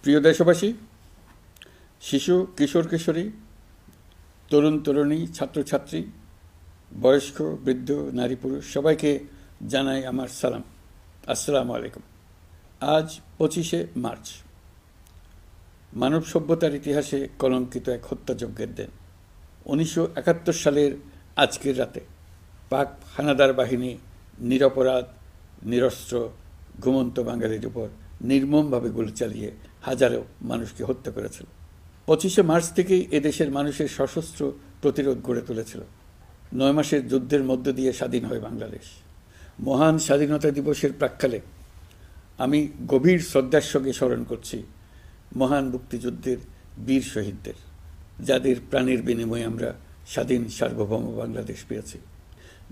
প্রিয় দেশবাসী, শিশু, কিশোর কিশোরী, তরুণ তরুণী, ছাত্রছাত্রী, বয়স্ক, বৃদ্ধ, নারী পুরুষ সবাইকে জানাই আমার সালাম। আসসালামু আলাইকুম। আজ 25শে মার্চ, মানব সভ্যতার ইতিহাসে কলঙ্কিত এক হত্যাযজ্ঞের দিন। 1971 সালের আজকের রাতে পাক হানাদার বাহিনী নিরপরাধ, নিরস্ত্র, ঘুমন্ত বাঙালির উপর নির্মমভাবে গুলি চালিয়ে হাজারো মানুষকে হত্যা করেছিল। 25শে মার্চ থেকেই এদেশের মানুষের সশস্ত্র প্রতিরোধ গড়ে তুলেছিল। 9 মাসের যুদ্ধের মধ্য দিয়ে স্বাধীন হয় বাংলাদেশ। মহান স্বাধীনতা দিবসের প্রাক্কালে আমি গভীর শ্রদ্ধার সঙ্গে স্মরণ করছি মহান মুক্তিযুদ্ধের বীর শহীদদের, যাদের প্রাণের বিনিময়ে আমরা স্বাধীন সার্বভৌম বাংলাদেশ পেয়েছি।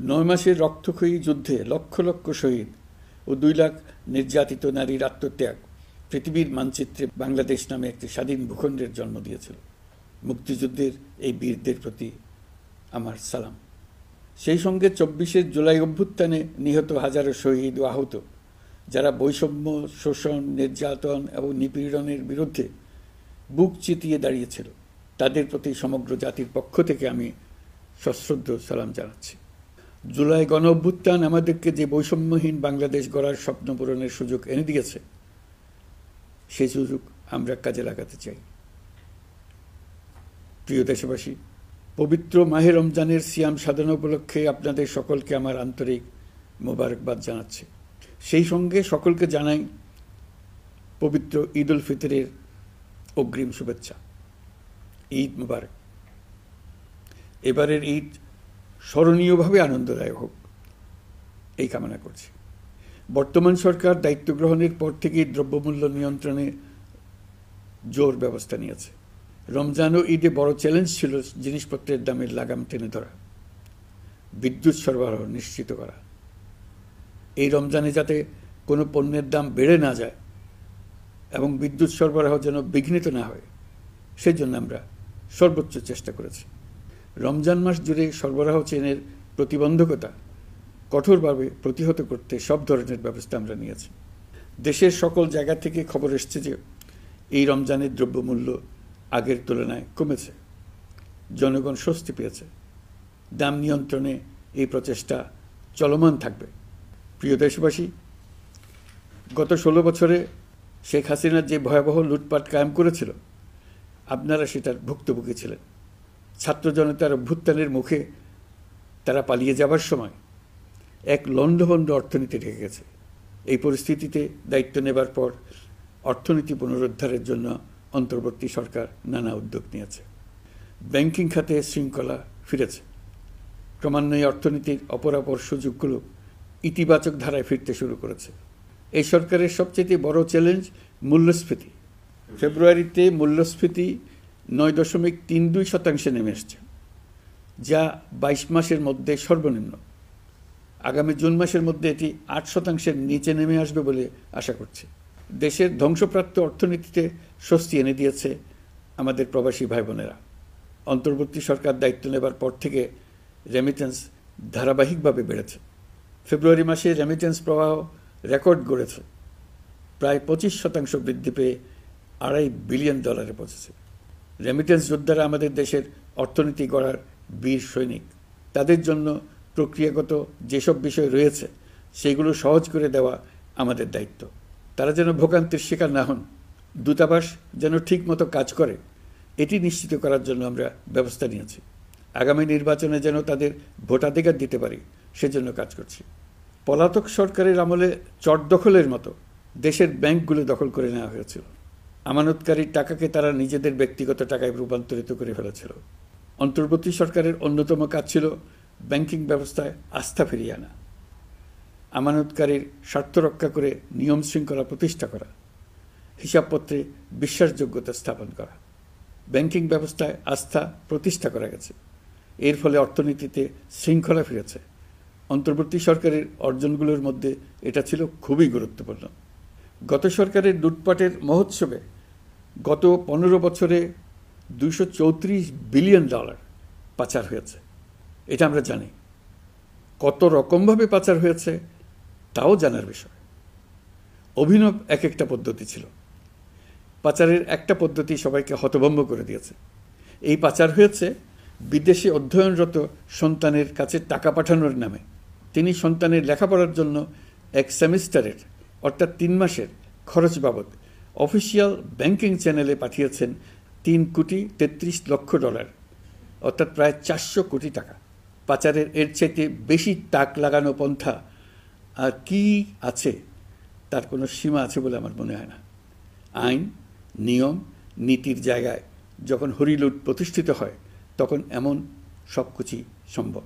9 মাসের রক্তক্ষয়ী যুদ্ধে লক্ষ লক্ষ শহীদ ও 2 লাখ নির্যাতিত নারীর আত্মত্যাগ পৃথিবীর মানচিত্রে বাংলাদেশ নামে একটি স্বাধীন ভূখণ্ডের জন্ম দিয়েছিল। মুক্তিযুদ্ধের এই বীরদের প্রতি আমার সালাম। সেই সঙ্গে 24শে জুলাই অভ্যুত্থানে নিহত হাজারো শহীদ ও আহত, যারা বৈষম্য, শোষণ, নির্যাতন এবং নিপীড়নের বিরুদ্ধে বুক চিতিয়ে দাঁড়িয়েছিল, তাদের প্রতি সমগ্র জাতির পক্ষ থেকে আমি সশ্রদ্ধ সালাম জানাচ্ছি। জুলাই গণ অভ্যুত্থান আমাদেরকে যে বৈষম্যহীন বাংলাদেশ গড়ার স্বপ্ন পূরণের সুযোগ এনে দিয়েছে, সেই সুযোগ আমরা কাজে লাগাতে চাই। প্রিয় দেশবাসী, পবিত্র মাহে রমজানের সিয়াম সাধনা উপলক্ষে আপনাদের সকলকে আমার আন্তরিক মোবারকবাদ জানাচ্ছি। সেই সঙ্গে সকলকে জানাই পবিত্র ঈদ উল ফিতরের অগ্রিম শুভেচ্ছা। ঈদ মুবারক। এবারের ঈদ স্মরণীয়ভাবে আনন্দদায়ক হোক, এই কামনা করছি। বর্তমান সরকার দায়িত্ব গ্রহণের পর থেকেই দ্রব্যমূল্য নিয়ন্ত্রণে জোর ব্যবস্থা নিয়েছে। রমজান ও ঈদে বড় চ্যালেঞ্জ ছিল জিনিসপত্রের দামের লাগাম টেনে ধরা, বিদ্যুৎ সরবরাহ নিশ্চিত করা। এই রমজানে যাতে কোনো পণ্যের দাম বেড়ে না যায় এবং বিদ্যুৎ সরবরাহ যেন বিঘ্নিত না হয়, সেজন্য আমরা সর্বোচ্চ চেষ্টা করেছি। রমজান মাস জুড়ে সরবরাহ চেনের প্রতিবন্ধকতা কঠোরভাবে প্রতিহত করতে সব ধরনের ব্যবস্থা আমরা নিয়েছি। দেশের সকল জায়গা থেকে খবর এসছে যে এই রমজানের দ্রব্যমূল্য আগের তুলনায় কমেছে, জনগণ স্বস্তি পেয়েছে। দাম নিয়ন্ত্রণে এই প্রচেষ্টা চলমান থাকবে। প্রিয় দেশবাসী, গত 16 বছরে শেখ হাসিনা যে ভয়াবহ লুটপাট কায়েম করেছিল, আপনারা সেটার ভুক্তভোগী ছিলেন। ছাত্র জনতার অভ্যুত্থানের মুখে তারা পালিয়ে যাবার সময় এক লণ্ডভণ্ড অর্থনীতি ঢেকে গেছে। এই পরিস্থিতিতে দায়িত্ব নেবার পর অর্থনীতি পুনরুদ্ধারের জন্য অন্তর্বর্তী সরকার নানা উদ্যোগ নিয়েছে। ব্যাংকিং খাতে শৃঙ্খলা ফিরেছে। ক্রমান্বয়ে অর্থনীতির অপরাপর সুযোগগুলো ইতিবাচক ধারায় ফিরতে শুরু করেছে। এই সরকারের সবচেয়ে বড় চ্যালেঞ্জ মূল্যস্ফীতি। ফেব্রুয়ারিতে মূল্যস্ফীতি 9.32% নেমে এসছে, যা 22 মাসের মধ্যে সর্বনিম্ন। আগামী জুন মাসের মধ্যে এটি 8%-এর নিচে নেমে আসবে বলে আশা করছি। দেশের ধ্বংসপ্রাপ্ত অর্থনীতিতে স্বস্তি এনে দিয়েছে আমাদের প্রবাসী ভাই বোনেরা। অন্তর্বর্তী সরকার দায়িত্ব নেবার পর থেকে রেমিটেন্স ধারাবাহিকভাবে বেড়েছে। ফেব্রুয়ারি মাসে রেমিটেন্স প্রবাহ রেকর্ড গড়েছে, প্রায় 25% বৃদ্ধি পেয়ে $2.5 বিলিয়ন পৌঁছেছে। রেমিটেন্স যোদ্ধারা আমাদের দেশের অর্থনীতি গড়ার বীর সৈনিক। তাদের জন্য প্রক্রিয়াগত যেসব বিষয় রয়েছে, সেগুলো সহজ করে দেওয়া আমাদের দায়িত্ব। তারা যেন ভোগান্তির শিকার না হন, দূতাবাস যেন ঠিকমতো কাজ করে, এটি নিশ্চিত করার জন্য আমরা ব্যবস্থা নিয়েছি। আগামী নির্বাচনে যেন তাদের ভোটাধিকার দিতে পারি, সেজন্য কাজ করছি। পলাতক সরকারের আমলে চট দখলের মতো দেশের ব্যাংকগুলো দখল করে নেওয়া হয়েছিল। আমানতকারীর টাকাকে তারা নিজেদের ব্যক্তিগত টাকায় রূপান্তরিত করে ফেলেছিল। অন্তর্বর্তী সরকারের অন্যতম কাজ ছিল ব্যাংকিং ব্যবস্থায় আস্থা ফিরিয়ে আনা, আমানতকারীর স্বার্থ রক্ষা করে নিয়ম শৃঙ্খলা প্রতিষ্ঠা করা, হিসাবপত্রে বিশ্বাসযোগ্যতা স্থাপন করা। ব্যাংকিং ব্যবস্থায় আস্থা প্রতিষ্ঠা করা গেছে। এর ফলে অর্থনীতিতে শৃঙ্খলা ফিরেছে। অন্তর্বর্তী সরকারের অর্জনগুলোর মধ্যে এটা ছিল খুবই গুরুত্বপূর্ণ। গত সরকারের লুটপাটের মহোৎসবে গত 15 বছরে $234 বিলিয়ন পাচার হয়েছে। এটা আমরা জানি। কত রকমভাবে পাচার হয়েছে তাও জানার বিষয়। অভিনব এক একটা পদ্ধতি ছিল। পাচারের একটা পদ্ধতি সবাইকে হতভম্ব করে দিয়েছে। এই পাচার হয়েছে বিদেশে অধ্যয়নরত সন্তানের কাছে টাকা পাঠানোর নামে। তিনি সন্তানের লেখাপড়ার জন্য এক সেমিস্টারের অর্থাৎ 3 মাসের খরচ বাবদ অফিসিয়াল ব্যাংকিং চ্যানেলে পাঠিয়েছেন $3,33,00,000, অর্থাৎ প্রায় 400 কোটি টাকা। পাচারের এর চাইতে বেশি তাক লাগানো পন্থা আর কি আছে, তার কোনো সীমা আছে বলে আমার মনে হয় না। আইন, নিয়ম, নীতির জায়গায় যখন হরিলুট প্রতিষ্ঠিত হয় তখন এমন সব কিছুই সম্ভব।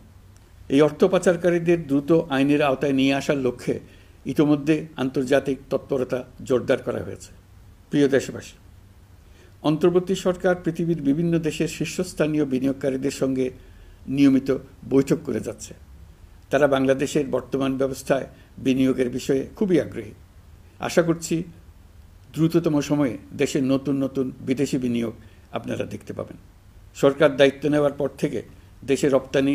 এই অর্থ পাচারকারীদের দ্রুত আইনের আওতায় নিয়ে আসার লক্ষ্যে ইতোমধ্যে আন্তর্জাতিক তৎপরতা জোরদার করা হয়েছে। প্রিয় দেশবাসী, অন্তর্বর্তী সরকার পৃথিবীর বিভিন্ন দেশের শীর্ষস্থানীয় বিনিয়োগকারীদের সঙ্গে নিয়মিত বৈঠক করে যাচ্ছে। তারা বাংলাদেশের বর্তমান ব্যবস্থায় বিনিয়োগের বিষয়ে খুবই আগ্রহী। আশা করছি দ্রুততম সময়ে দেশের নতুন নতুন বিদেশি বিনিয়োগ আপনারা দেখতে পাবেন। সরকার দায়িত্ব নেওয়ার পর থেকে দেশে রপ্তানি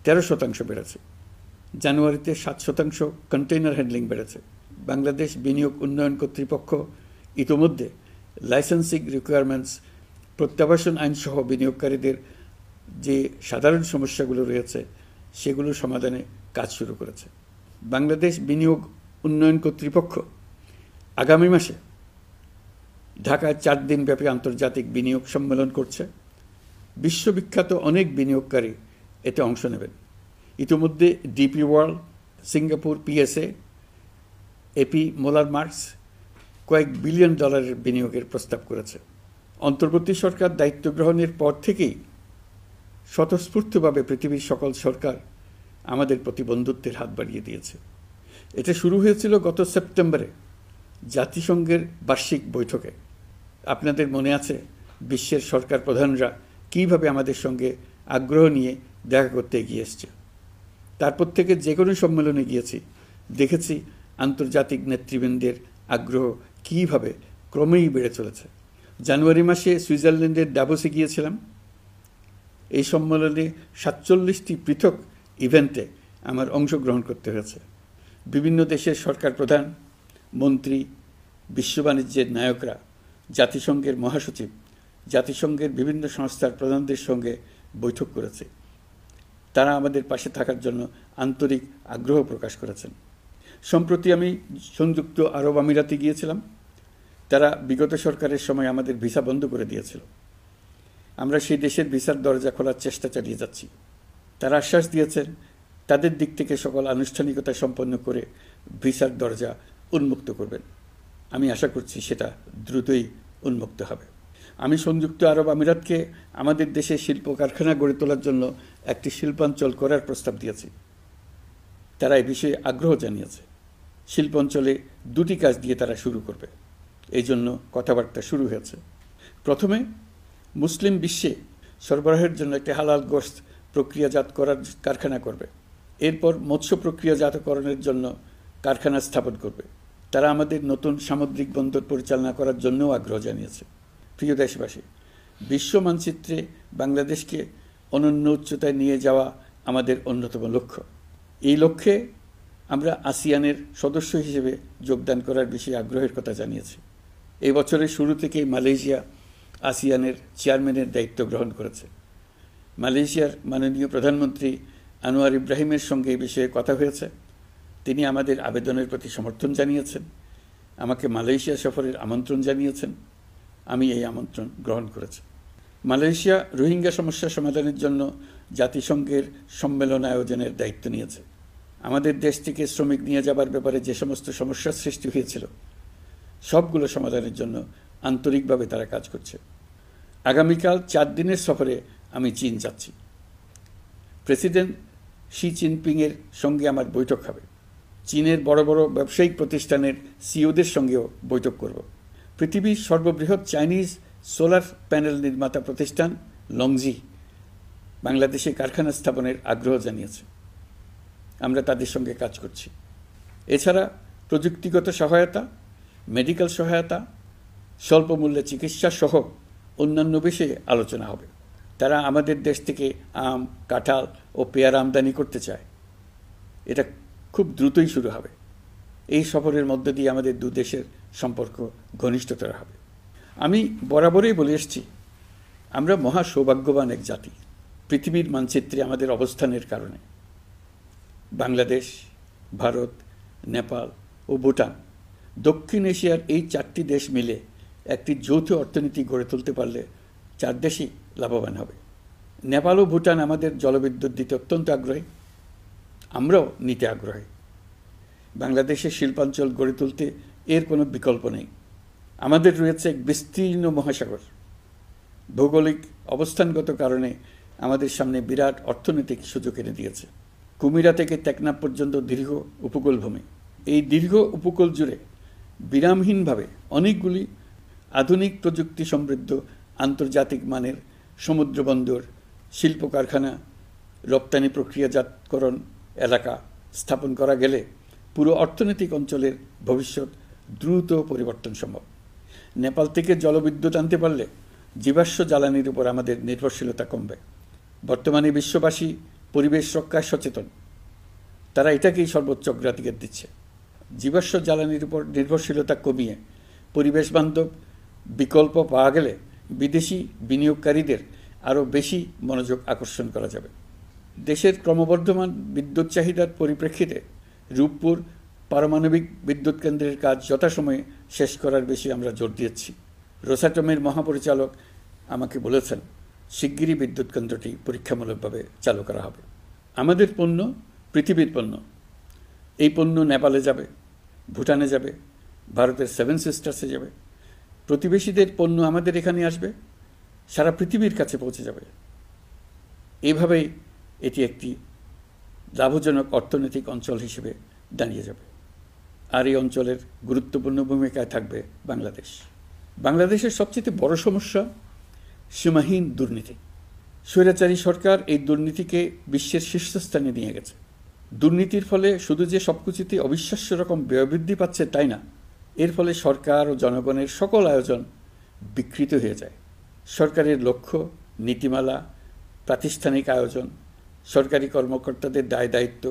13% বেড়েছে। জানুয়ারিতে 7% কন্টেইনার হ্যান্ডলিং বেড়েছে। বাংলাদেশ বিনিয়োগ উন্নয়ন কর্তৃপক্ষ ইতোমধ্যে লাইসেন্সিং রিকোয়ারমেন্টস, প্রত্যাবাসন আইনসহ বিনিয়োগকারীদের যে সাধারণ সমস্যাগুলো রয়েছে সেগুলো সমাধানে কাজ শুরু করেছে। বাংলাদেশ বিনিয়োগ উন্নয়ন কর্তৃপক্ষ আগামী মাসে ঢাকায় 4 দিনব্যাপী আন্তর্জাতিক বিনিয়োগ সম্মেলন করছে। বিশ্ববিখ্যাত অনেক বিনিয়োগকারী এতে অংশ নেবেন। ইতিমধ্যে DP World, Singapore PSA, A P Moller Maersk কয়েক বিলিয়ন ডলারের বিনিয়োগের প্রস্তাব করেছে। অন্তর্বর্তী সরকার দায়িত্ব গ্রহণের পর থেকেই স্বতঃস্ফূর্তভাবে পৃথিবীর সকল সরকার আমাদের প্রতি বন্ধুত্বের হাত বাড়িয়ে দিয়েছে। এটা শুরু হয়েছিল গত সেপ্টেম্বরে জাতিসংঘের বার্ষিক বৈঠকে। আপনাদের মনে আছে বিশ্বের সরকার প্রধানরা কীভাবে আমাদের সঙ্গে আগ্রহ নিয়ে দেখা করতে এগিয়ে এসছে। তারপর থেকে যে কোনো সম্মেলনে গিয়েছি, দেখেছি আন্তর্জাতিক নেতৃবৃন্দের আগ্রহ কীভাবে ক্রমেই বেড়ে চলেছে। জানুয়ারি মাসে সুইজারল্যান্ডের ডাভোসে গিয়েছিলাম। এই সম্মেলনে 47টি পৃথক ইভেন্টে আমার অংশগ্রহণ করতে হয়েছে। বিভিন্ন দেশের সরকার প্রধান, মন্ত্রী, বিশ্ব বাণিজ্যের নায়করা, জাতিসংঘের মহাসচিব, জাতিসংঘের বিভিন্ন সংস্থার প্রধানদের সঙ্গে বৈঠক করেছে। তারা আমাদের পাশে থাকার জন্য আন্তরিক আগ্রহ প্রকাশ করেছেন। সম্প্রতি আমি সংযুক্ত আরব আমিরাতে গিয়েছিলাম। তারা বিগত সরকারের সময় আমাদের ভিসা বন্ধ করে দিয়েছিল। আমরা সেই দেশের ভিসার দরজা খোলার চেষ্টা চালিয়ে যাচ্ছি। তারা আশ্বাস দিয়েছেন তাদের দিক থেকে সকল আনুষ্ঠানিকতা সম্পন্ন করে ভিসার দরজা উন্মুক্ত করবেন। আমি আশা করছি সেটা দ্রুতই উন্মুক্ত হবে। আমি সংযুক্ত আরব আমিরাতকে আমাদের দেশে শিল্প কারখানা গড়ে তোলার জন্য একটি শিল্পাঞ্চল করার প্রস্তাব দিয়েছি। তারা এই বিষয়ে আগ্রহ জানিয়েছে। শিল্পাঞ্চলে 2টি কাজ দিয়ে তারা শুরু করবে, এই জন্য কথাবার্তা শুরু হয়েছে। প্রথমে মুসলিম বিশ্বে সরবরাহের জন্য একটি হালাল গোশত প্রক্রিয়াজাত করার কারখানা করবে। এরপর মৎস্য প্রক্রিয়াজাতকরণের জন্য কারখানা স্থাপন করবে। তারা আমাদের নতুন সামুদ্রিক বন্দর পরিচালনা করার জন্যও আগ্রহ জানিয়েছে। প্রিয় দেশবাসী, বিশ্ব মানচিত্রে বাংলাদেশকে অনন্য উচ্চতায় নিয়ে যাওয়া আমাদের অন্যতম লক্ষ্য। এই লক্ষ্যে আমরা আসিয়ানের সদস্য হিসেবে যোগদান করার বিষয়ে আগ্রহের কথা জানিয়েছি। এই বছরের শুরু থেকেই মালয়েশিয়া আসিয়ানের চেয়ারম্যানের দায়িত্ব গ্রহণ করেছে। মালয়েশিয়ার মাননীয় প্রধানমন্ত্রী আনোয়ার ইব্রাহিমের সঙ্গে এই বিষয়ে কথা হয়েছে। তিনি আমাদের আবেদনের প্রতি সমর্থন জানিয়েছেন, আমাকে মালয়েশিয়া সফরের আমন্ত্রণ জানিয়েছেন। আমি এই আমন্ত্রণ গ্রহণ করেছি। মালয়েশিয়া রোহিঙ্গা সমস্যা সমাধানের জন্য জাতিসংঘের সম্মেলন আয়োজনের দায়িত্ব নিয়েছে। আমাদের দেশ থেকে শ্রমিক নিয়ে যাবার ব্যাপারে যে সমস্ত সমস্যার সৃষ্টি হয়েছিল সবগুলো সমাধানের জন্য আন্তরিকভাবে তারা কাজ করছে। আগামীকাল 4 দিনের সফরে আমি চীন যাচ্ছি। প্রেসিডেন্ট শি জিনপিংয়ের সঙ্গে আমার বৈঠক হবে। চীনের বড় বড় ব্যবসায়িক প্রতিষ্ঠানের সিইওদের সঙ্গেও বৈঠক করব। পৃথিবীর সর্ববৃহৎ চাইনিজ সোলার প্যানেল নির্মাতা প্রতিষ্ঠান লংজি বাংলাদেশে কারখানা স্থাপনের আগ্রহ জানিয়েছে। আমরা তাদের সঙ্গে কাজ করছি। এছাড়া প্রযুক্তিগত সহায়তা, মেডিকেল সহায়তা, স্বল্প মূল্যে চিকিৎসা সহ অন্যান্য বিষয়ে আলোচনা হবে। তারা আমাদের দেশ থেকে আম, কাঁঠাল ও পেয়ারা আমদানি করতে চায়। এটা খুব দ্রুতই শুরু হবে। এই সফরের মধ্য দিয়ে আমাদের 2 দেশের সম্পর্ক ঘনিষ্ঠতর হবে। আমি বরাবরই বলে এসেছি, আমরা মহা সৌভাগ্যবান এক জাতি। পৃথিবীর মানচিত্রে আমাদের অবস্থানের কারণে বাংলাদেশ, ভারত, নেপাল ও ভুটান, দক্ষিণ এশিয়ার এই 4টি দেশ মিলে একটি যৌথ অর্থনীতি গড়ে তুলতে পারলে 4 দেশই লাভবান হবে। নেপাল ও ভুটান আমাদের জলবিদ্যুৎ দিতে অত্যন্ত আগ্রহী, আমরাও নিতে আগ্রহী। বাংলাদেশের শিল্পাঞ্চল গড়ে তুলতে এর কোনো বিকল্প নেই। আমাদের রয়েছে এক বিস্তীর্ণ মহাসাগর। ভৌগোলিক অবস্থানগত কারণে আমাদের সামনে বিরাট অর্থনৈতিক সুযোগ এনে দিয়েছে। কুমিরা থেকে টেকনাফ পর্যন্ত দীর্ঘ উপকূলভূমি। এই দীর্ঘ উপকূল জুড়ে বিরামহীনভাবে অনেকগুলি আধুনিক প্রযুক্তি সমৃদ্ধ আন্তর্জাতিক মানের সমুদ্র বন্দর, শিল্প কারখানা, রপ্তানি প্রক্রিয়াজাতকরণ এলাকা স্থাপন করা গেলে পুরো অর্থনৈতিক অঞ্চলের ভবিষ্যৎ দ্রুত পরিবর্তন সম্ভব। নেপাল থেকে জলবিদ্যুৎ আনতে পারলে জীবাশ্ম জ্বালানির উপর আমাদের নির্ভরশীলতা কমবে। বর্তমানে বিশ্ববাসী পরিবেশ রক্ষায় সচেতন, তারা এটাকেই সর্বোচ্চ অগ্রাধিকার দিচ্ছে। জীবাশ্ম জ্বালানির উপর নির্ভরশীলতা কমিয়ে পরিবেশ বান্ধব বিকল্প পাওয়া গেলে বিদেশি বিনিয়োগকারীদের আরও বেশি মনোযোগ আকর্ষণ করা যাবে। দেশের ক্রমবর্ধমান বিদ্যুৎ চাহিদার পরিপ্রেক্ষিতে রূপপুর পারমাণবিক বিদ্যুৎ কেন্দ্রের কাজ যথাসময়ে শেষ করার বেশি আমরা জোর দিয়েছি। রোসাটমের মহাপরিচালক আমাকে বলেছেন, শিগগিরই বিদ্যুৎ কেন্দ্রটি পরীক্ষামূলকভাবে চালু করা হবে। আমাদের পণ্য পৃথিবীর পণ্য। এই পণ্য নেপালে যাবে, ভুটানে যাবে, ভারতের 7 সিস্টার্সে যাবে। প্রতিবেশীদের পণ্য আমাদের এখানে আসবে, সারা পৃথিবীর কাছে পৌঁছে যাবে। এইভাবেই এটি একটি লাভজনক অর্থনৈতিক অঞ্চল হিসেবে দাঁড়িয়ে যাবে। আর এই অঞ্চলের গুরুত্বপূর্ণ ভূমিকায় থাকবে বাংলাদেশ। বাংলাদেশের সবচেয়ে বড় সমস্যা সীমাহীন দুর্নীতি। স্বৈরাচারী সরকার এই দুর্নীতিকে বিশ্বের শীর্ষস্থানে নিয়ে গেছে। দুর্নীতির ফলে শুধু যে সবকিছুতে অবিশ্বাস্য রকম ব্যয়বৃদ্ধি পাচ্ছে তাই না, এর ফলে সরকার ও জনগণের সকল আয়োজন বিকৃত হয়ে যায়। সরকারের লক্ষ্য, নীতিমালা, প্রাতিষ্ঠানিক আয়োজন, সরকারি কর্মকর্তাদের দায় দায়িত্ব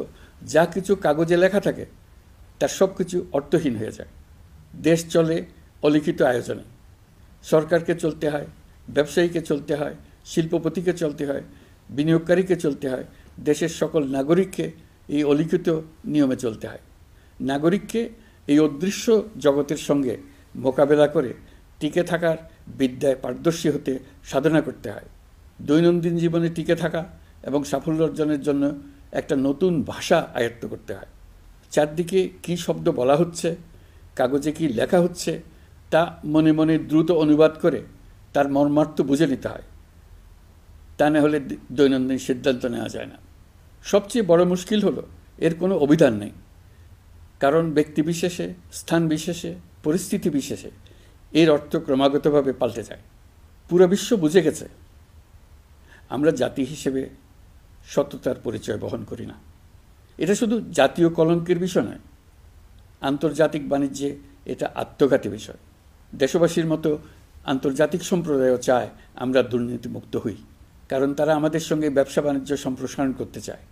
যা কিছু কাগজে লেখা থাকে তার সব কিছু অর্থহীন হয়ে যায়। দেশ চলে অলিখিত আয়োজনে। সরকারকে চলতে হয়, ব্যবসায়ীকে চলতে হয়, শিল্পপতিকে চলতে হয়, বিনিয়োগকারীকে চলতে হয়, দেশের সকল নাগরিককে এই অলিখিত নিয়মে চলতে হয়। নাগরিককে এই অদৃশ্য জগতের সঙ্গে মোকাবেলা করে টিকে থাকার বিদ্যায় পারদর্শী হতে সাধনা করতে হয়। দৈনন্দিন জীবনে টিকে থাকা এবং সাফল্য অর্জনের জন্য একটা নতুন ভাষা আয়ত্ত করতে হয়। চারদিকে কী শব্দ বলা হচ্ছে, কাগজে কী লেখা হচ্ছে তা মনে মনে দ্রুত অনুবাদ করে তার মর্মার্থ বুঝে নিতে হয়। তা না হলে দৈনন্দিন সিদ্ধান্ত নেওয়া যায় না। সবচেয়ে বড় মুশকিল হলো এর কোনো অভিধান নেই। কারণ ব্যক্তিবিশেষে, স্থান বিশেষে, পরিস্থিতি বিশেষে এর অর্থ ক্রমাগতভাবে পাল্টে যায়। পুরো বিশ্ব বুঝে গেছে আমরা জাতি হিসেবে সততার পরিচয় বহন করি না। এটা শুধু জাতীয় কলঙ্কের বিষয় নয়, আন্তর্জাতিক বাণিজ্যে এটা আত্মঘাতী বিষয়। দেশবাসীর মতো আন্তর্জাতিক সম্প্রদায়ও চায় আমরা দুর্নীতিমুক্ত হই, কারণ তারা আমাদের সঙ্গে ব্যবসা বাণিজ্য সম্প্রসারণ করতে চায়।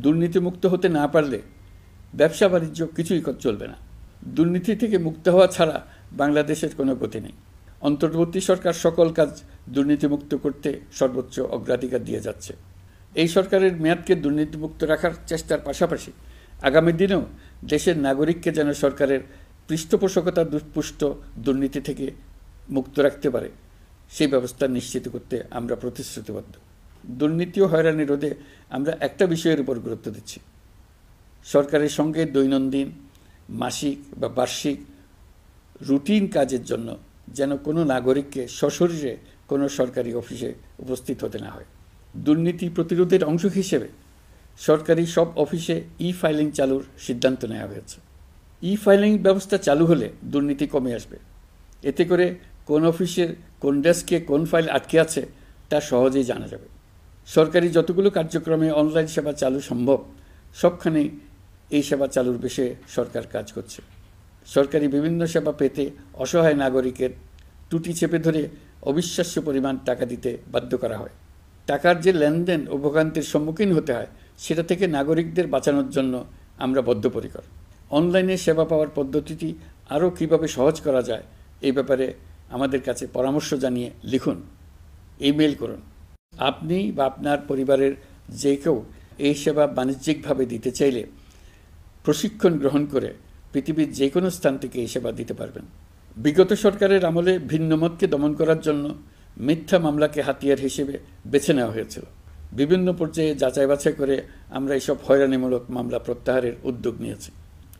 দুর্নীতিমুক্ত হতে না পারলে ব্যবসা বাণিজ্য কিছুই চলবে না। দুর্নীতি থেকে মুক্ত হওয়া ছাড়া বাংলাদেশের কোনো গতি নেই। অন্তর্বর্তী সরকার সকল কাজ দুর্নীতিমুক্ত করতে সর্বোচ্চ অগ্রাধিকার দিয়ে যাচ্ছে। এই সরকারের মেয়াদকে দুর্নীতিমুক্ত রাখার চেষ্টার পাশাপাশি আগামী দিনেও দেশের নাগরিককে যেন সরকারের পৃষ্ঠপোষকতা দুষ্পুষ্ট দুর্নীতি থেকে মুক্ত রাখতে পারে সেই ব্যবস্থা নিশ্চিত করতে আমরা প্রতিশ্রুতিবদ্ধ। দুর্নীতি ও হয়রানি রোধে আমরা একটা বিষয়ের উপর গুরুত্ব দিচ্ছি। সরকারের সঙ্গে দৈনন্দিন, মাসিক বা বার্ষিক রুটিন কাজের জন্য যেন কোনো নাগরিককে সশরীরে কোনো সরকারি অফিসে উপস্থিত হতে না হয়। দুর্নীতি প্রতিরোধের অংশ হিসেবে সরকারি সব অফিসে ই-ফাইলিং চালুর সিদ্ধান্ত নেওয়া হয়েছে। ই-ফাইলিং ব্যবস্থা চালু হলে দুর্নীতি কমে আসবে। এতে করে কোন অফিসের কোন ডেস্কে কোন ফাইল আটকে আছে তা সহজেই জানা যাবে। সরকারি যতগুলো কার্যক্রমে অনলাইন সেবা চালু সম্ভব সবখানেই এই সেবা চালুর বিষয়ে সরকার কাজ করছে। সরকারি বিভিন্ন সেবা পেতে অসহায় নাগরিকের টুটি চেপে ধরে অবিশ্বাস্য পরিমাণ টাকা দিতে বাধ্য করা হয়। টাকার যে লেনদেন ও ভোগান্তির সম্মুখীন হতে হয় সেটা থেকে নাগরিকদের বাঁচানোর জন্য আমরা বদ্ধপরিকর। অনলাইনে সেবা পাওয়ার পদ্ধতিটি আরও কীভাবে সহজ করা যায় এই ব্যাপারে আমাদের কাছে পরামর্শ জানিয়ে লিখুন, ইমেল করুন। আপনি বা আপনার পরিবারের যে কেউ এই সেবা বাণিজ্যিকভাবে দিতে চাইলে প্রশিক্ষণ গ্রহণ করে পৃথিবীর যে কোনো স্থান থেকে এই সেবা দিতে পারবেন। বিগত সরকারের আমলে ভিন্নমতকে দমন করার জন্য মিথ্যা মামলাকে হাতিয়ার হিসেবে বেছে নেওয়া হয়েছিল। বিভিন্ন পর্যায়ে যাচাই বাছাই করে আমরা এসব হয়রানিমূলক মামলা প্রত্যাহারের উদ্যোগ নিয়েছি।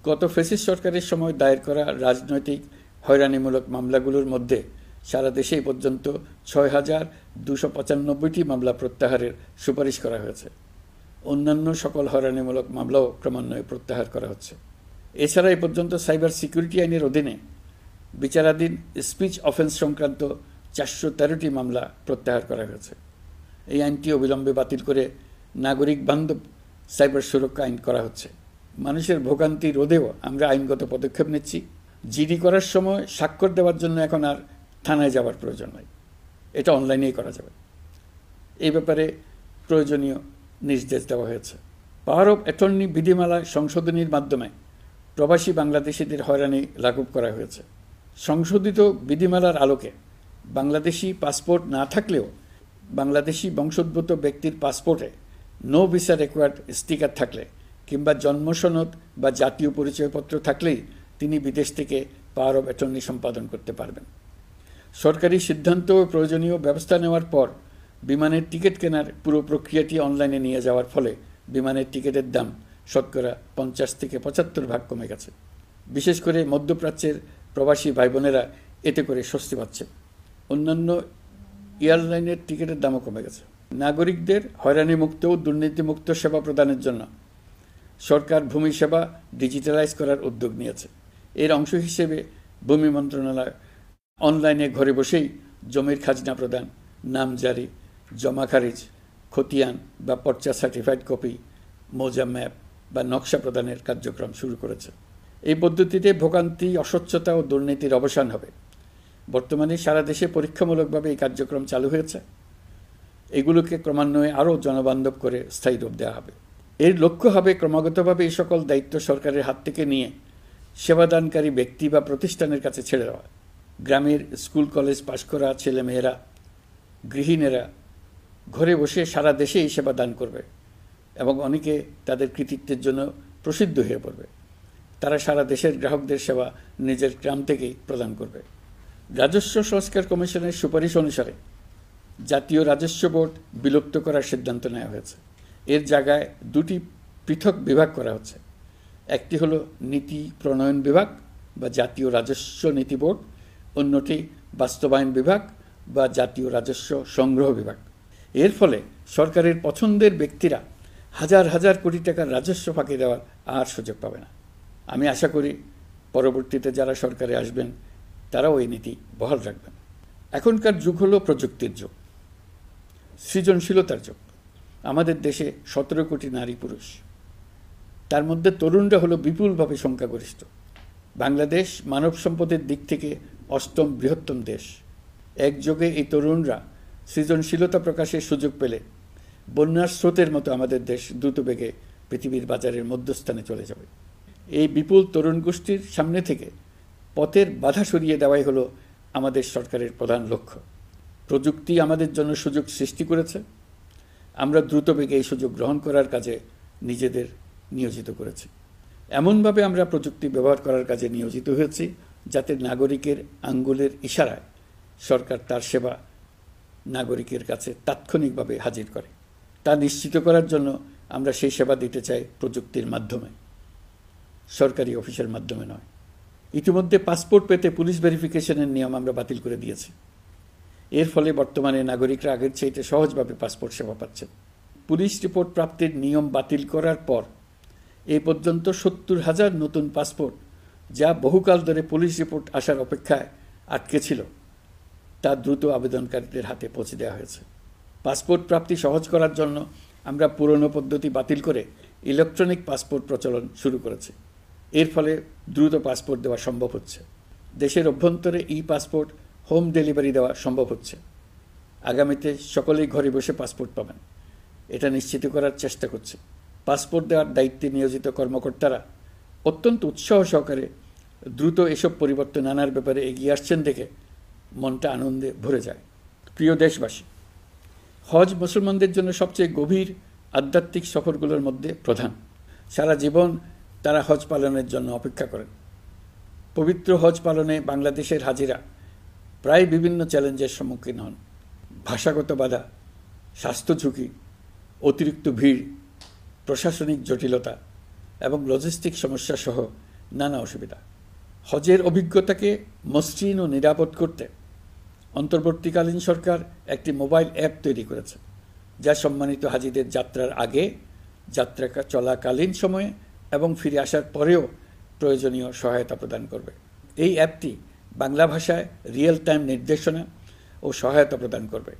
গত ফ্যাসিস্ট সরকারের সময় দায়ের করা রাজনৈতিক হয়রানিমূলক মামলাগুলোর মধ্যে সারা দেশে এই পর্যন্ত ৬,২৯৫টি মামলা প্রত্যাহারের সুপারিশ করা হয়েছে। অন্যান্য সকল হয়রানিমূলক মামলাও ক্রমান্বয়ে প্রত্যাহার করা হচ্ছে। এছাড়া এই পর্যন্ত সাইবার সিকিউরিটি আইনের অধীনে বিচারাধীন স্পিচ অফেন্স সংক্রান্ত ৪১৩টি মামলা প্রত্যাহার করা হয়েছে। এই আইনটি অবিলম্বে বাতিল করে নাগরিক বান্ধব সাইবার সুরক্ষা আইন করা হচ্ছে। মানুষের ভোগান্তি রোধেও আমরা আইনগত পদক্ষেপ নিচ্ছি। জিডি করার সময় স্বাক্ষর দেওয়ার জন্য এখন আর থানায় যাওয়ার প্রয়োজন নাই, এটা অনলাইনেই করা যাবে। এই ব্যাপারে প্রয়োজনীয় নির্দেশ দেওয়া হয়েছে। পাওয়ার অব অ্যাটর্নি বিধিমালা সংশোধনীর মাধ্যমে প্রবাসী বাংলাদেশিদের হয়রানি লাঘব করা হয়েছে। সংশোধিত বিধিমালার আলোকে বাংলাদেশি পাসপোর্ট না থাকলেও বাংলাদেশি বংশোদ্ভূত ব্যক্তির পাসপোর্টে নো ভিসা রিকোয়ার্ড স্টিকার থাকলে কিংবা জন্মসনদ বা জাতীয় পরিচয়পত্র থাকলেই তিনি বিদেশ থেকে পাওয়ার অব অ্যাটর্নি সম্পাদন করতে পারবেন। সরকারি সিদ্ধান্ত ও প্রয়োজনীয় ব্যবস্থা নেওয়ার পর বিমানের টিকিট কেনার পুরো প্রক্রিয়াটি অনলাইনে নিয়ে যাওয়ার ফলে বিমানের টিকিটের দাম শতকরা ৫০ থেকে ৭৫% কমে গেছে। বিশেষ করে মধ্যপ্রাচ্যের প্রবাসী ভাই বোনেরা এতে করে স্বস্তি পাচ্ছে। অন্যান্য এয়ারলাইনের টিকিটের দামও কমে গেছে। নাগরিকদের হয়রানিমুক্ত ও দুর্নীতিমুক্ত সেবা প্রদানের জন্য সরকার ভূমি সেবা ডিজিটালাইজ করার উদ্যোগ নিয়েছে। এর অংশ হিসেবে ভূমি মন্ত্রণালয় অনলাইনে ঘরে বসেই জমির খাজনা প্রদান, নামজারি, জমা খারিজ, খতিয়ান বা পর্চা সার্টিফাইড কপি, মৌজা ম্যাপ বা নকশা প্রদানের কার্যক্রম শুরু করেছে। এই পদ্ধতিতে ভোগান্তি, অস্বচ্ছতা ও দুর্নীতির অবসান হবে। বর্তমানে সারা দেশে পরীক্ষামূলকভাবে এই কার্যক্রম চালু হয়েছে। এগুলোকে ক্রমান্বয়ে আরও জনবান্ধব করে স্থায়ী রূপ দেওয়া হবে। এর লক্ষ্য হবে ক্রমাগতভাবে এই সকল দায়িত্ব সরকারের হাত থেকে নিয়ে সেবাদানকারী ব্যক্তি বা প্রতিষ্ঠানের কাছে ছেড়ে দেওয়া। গ্রামের স্কুল কলেজ পাশ করা ছেলেমেয়েরা, গৃহিণীরা ঘরে বসে সারা দেশে এই সেবা দান করবে এবং অনেকে তাদের কৃতিত্বের জন্য প্রসিদ্ধ হয়ে পড়বে। তারা সারা দেশের গ্রাহকদের সেবা নিজের গ্রাম থেকেই প্রদান করবে। রাজস্ব সংস্কার কমিশনের সুপারিশ অনুসারে জাতীয় রাজস্ব বোর্ড বিলুপ্ত করার সিদ্ধান্ত নেওয়া হয়েছে। এর জায়গায় দুটি পৃথক বিভাগ করা হচ্ছে। একটি হলো নীতি প্রণয়ন বিভাগ বা জাতীয় রাজস্ব নীতি বোর্ড, অন্যটি বাস্তবায়ন বিভাগ বা জাতীয় রাজস্ব সংগ্রহ বিভাগ। এর ফলে সরকারের পছন্দের ব্যক্তিরা হাজার হাজার কোটি টাকার রাজস্ব ফাঁকি দেওয়ার আর সুযোগ পাবে না। আমি আশা করি পরবর্তীতে যারা সরকারে আসবেন তারাও এই নীতি বহাল রাখবেন। এখনকার যুগ হলো প্রযুক্তির যুগ, সৃজনশীলতার যুগ। আমাদের দেশে ১৭ কোটি নারী পুরুষ, তার মধ্যে তরুণরা হলো বিপুলভাবে সংখ্যাগরিষ্ঠ। বাংলাদেশ মানব সম্পদের দিক থেকে ৮ম বৃহত্তম দেশ। একযোগে এই তরুণরা সৃজনশীলতা প্রকাশের সুযোগ পেলে বন্যার স্রোতের মতো আমাদের দেশ দ্রুতবেগে পৃথিবীর বাজারের মধ্যস্থানে চলে যাবে। এই বিপুল তরুণ গোষ্ঠীর সামনে থেকে পথের বাধা সরিয়ে দেওয়াই হলো আমাদের সরকারের প্রধান লক্ষ্য। প্রযুক্তি আমাদের জন্য সুযোগ সৃষ্টি করেছে, আমরা দ্রুতবেগে এই সুযোগ গ্রহণ করার কাজে নিজেদের নিয়োজিত করেছি। এমনভাবে আমরা প্রযুক্তি ব্যবহার করার কাজে নিয়োজিত হয়েছি যাতে নাগরিকের আঙ্গুলের ইশারায় সরকার তার সেবা নাগরিকের কাছে তাৎক্ষণিকভাবে হাজির করে। তা নিশ্চিত করার জন্য আমরা সেই সেবা দিতে চাই প্রযুক্তির মাধ্যমে, সরকারি অফিসের মাধ্যমে নয়। ইতিমধ্যে পাসপোর্ট পেতে পুলিশ ভেরিফিকেশনের নিয়ম আমরা বাতিল করে দিয়েছি। এর ফলে বর্তমানে নাগরিকরা আগের চাইতে সহজভাবে পাসপোর্ট সেবা পাচ্ছেন। পুলিশ রিপোর্ট প্রাপ্তির নিয়ম বাতিল করার পর এই পর্যন্ত ৭০,০০০ নতুন পাসপোর্ট, যা বহুকাল ধরে পুলিশ রিপোর্ট আসার অপেক্ষায় আটকে ছিল, তা দ্রুত আবেদনকারীদের হাতে পৌঁছে দেওয়া হয়েছে। পাসপোর্ট প্রাপ্তি সহজ করার জন্য আমরা পুরনো পদ্ধতি বাতিল করে ইলেকট্রনিক পাসপোর্ট প্রচলন শুরু করেছি। এর ফলে দ্রুত পাসপোর্ট দেওয়া সম্ভব হচ্ছে। দেশের অভ্যন্তরে ই পাসপোর্ট হোম ডেলিভারি দেওয়া সম্ভব হচ্ছে। আগামীতে সকলেই ঘরে বসে পাসপোর্ট পাবেন, এটা নিশ্চিত করার চেষ্টা করছে। পাসপোর্ট দেওয়ার দায়িত্বে নিয়োজিত কর্মকর্তারা অত্যন্ত উৎসাহ সহকারে দ্রুত এসব পরিবর্তন আনার ব্যাপারে এগিয়ে আসছেন দেখে মনটা আনন্দে ভরে যায়। প্রিয় দেশবাসী, হজ মুসলমানদের জন্য সবচেয়ে গভীর আধ্যাত্মিক সফরগুলোর মধ্যে প্রধান। সারা জীবন তারা হজ পালনের জন্য অপেক্ষা করেন। পবিত্র হজ পালনে বাংলাদেশের হাজিরা প্রায় বিভিন্ন চ্যালেঞ্জের সম্মুখীন হন। ভাষাগত বাধা, স্বাস্থ্য ঝুঁকি, অতিরিক্ত ভিড়, প্রশাসনিক জটিলতা এবং লজিস্টিক সমস্যা সহ নানা অসুবিধা। হজের অভিজ্ঞতাকে মসৃণ ও নিরাপদ করতে অন্তর্বর্তীকালীন সরকার একটি মোবাইল অ্যাপ তৈরি করেছে, যা সম্মানিত হাজিদের যাত্রার আগে, যাত্রা চলাকালীন সময়ে এবং ফিরে আসার পরেও প্রয়োজনীয় সহায়তা প্রদান করবে। এই অ্যাপটি বাংলা ভাষায় রিয়েল টাইম নির্দেশনা ও সহায়তা প্রদান করবে।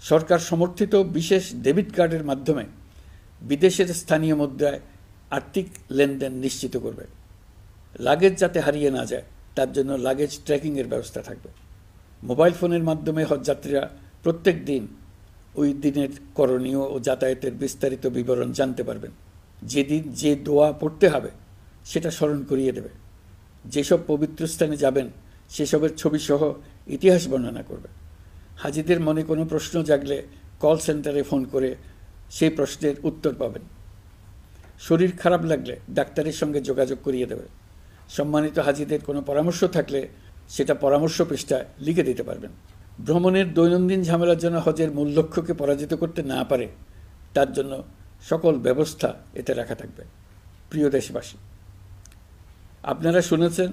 সরকার সমর্থিত বিশেষ ডেবিট কার্ডের মাধ্যমে বিদেশের স্থানীয় মুদ্রায় আর্থিক লেনদেন নিশ্চিত করবে। লাগেজ যাতে হারিয়ে না যায় তার জন্য লাগেজ ট্র্যাকিংয়ের ব্যবস্থা থাকবে। মোবাইল ফোনের মাধ্যমে হজযাত্রীরা প্রত্যেক দিন ওই দিনের করণীয় ও যাতায়াতের বিস্তারিত বিবরণ জানতে পারবেন। যেদিন যে দোয়া পড়তে হবে সেটা স্মরণ করিয়ে দেবে। যেসব পবিত্র স্থানে যাবেন সেসবের ছবিসহ ইতিহাস বর্ণনা করবে। হাজিদের মনে কোনো প্রশ্ন জাগলে কল সেন্টারে ফোন করে সেই প্রশ্নের উত্তর পাবেন। শরীর খারাপ লাগলে ডাক্তারের সঙ্গে যোগাযোগ করিয়ে দেবে। সম্মানিত হাজিদের কোনো পরামর্শ থাকলে সেটা পরামর্শ পৃষ্ঠায় লিখে দিতে পারবেন। ভ্রমণের দৈনন্দিন ঝামেলার জন্য হজের মূল লক্ষ্যকে পরাজিত করতে না পারে তার জন্য সকল ব্যবস্থা এতে রাখা থাকবে। প্রিয় দেশবাসী, আপনারা শুনেছেন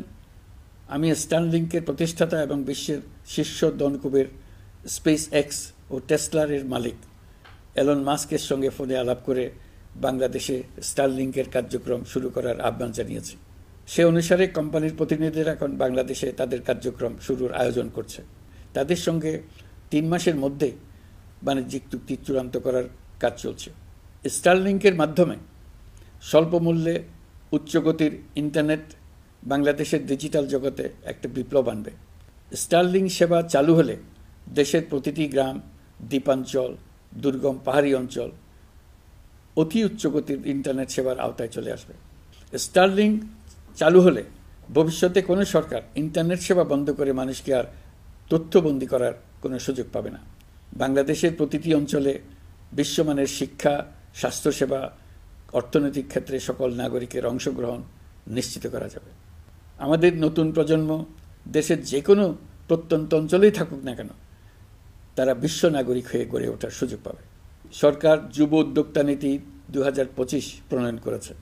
আমি স্টারলিংকের প্রতিষ্ঠাতা এবং বিশ্বের শীর্ষ ধনকুবের স্পেস এক্স ও টেসলার মালিক এলন মাস্কের সঙ্গে ফোনে আলাপ করে বাংলাদেশে স্টারলিংকের কার্যক্রম শুরু করার আহ্বান জানিয়েছি। সে অনুসারে কোম্পানির প্রতিনিধিরা এখন বাংলাদেশে তাদের কার্যক্রম শুরুর আয়োজন করছে। তাদের সঙ্গে 3 মাসের মধ্যেই বাণিজ্যিক চুক্তি চূড়ান্ত করার কাজ চলছে। স্টারলিংকের মাধ্যমে স্বল্প মূল্যে উচ্চগতির ইন্টারনেট বাংলাদেশের ডিজিটাল জগতে একটা বিপ্লব আনবে। স্টারলিংক সেবা চালু হলে দেশের প্রতিটি গ্রাম, দ্বীপাঞ্চল, দুর্গম পাহাড়ি অঞ্চল অতি উচ্চগতির ইন্টারনেট সেবার আওতায় চলে আসবে। স্টারলিংক চালু হলে ভবিষ্যতে কোনো সরকার ইন্টারনেট সেবা বন্ধ করে মানুষকে আর তথ্যবন্দী করার কোনো সুযোগ পাবে না। বাংলাদেশের প্রতিটি অঞ্চলে বিশ্বমানের শিক্ষা, স্বাস্থ্যসেবা, অর্থনৈতিক ক্ষেত্রে সকল নাগরিকের অংশগ্রহণ নিশ্চিত করা যাবে। আমাদের নতুন প্রজন্ম দেশের যে কোনো প্রত্যন্ত অঞ্চলেই থাকুক না কেন তারা বিশ্ব নাগরিক হয়ে গড়ে ওঠার সুযোগ পাবে। সরকার যুব উদ্যোক্তা নীতি 2025 প্রণয়ন করেছে।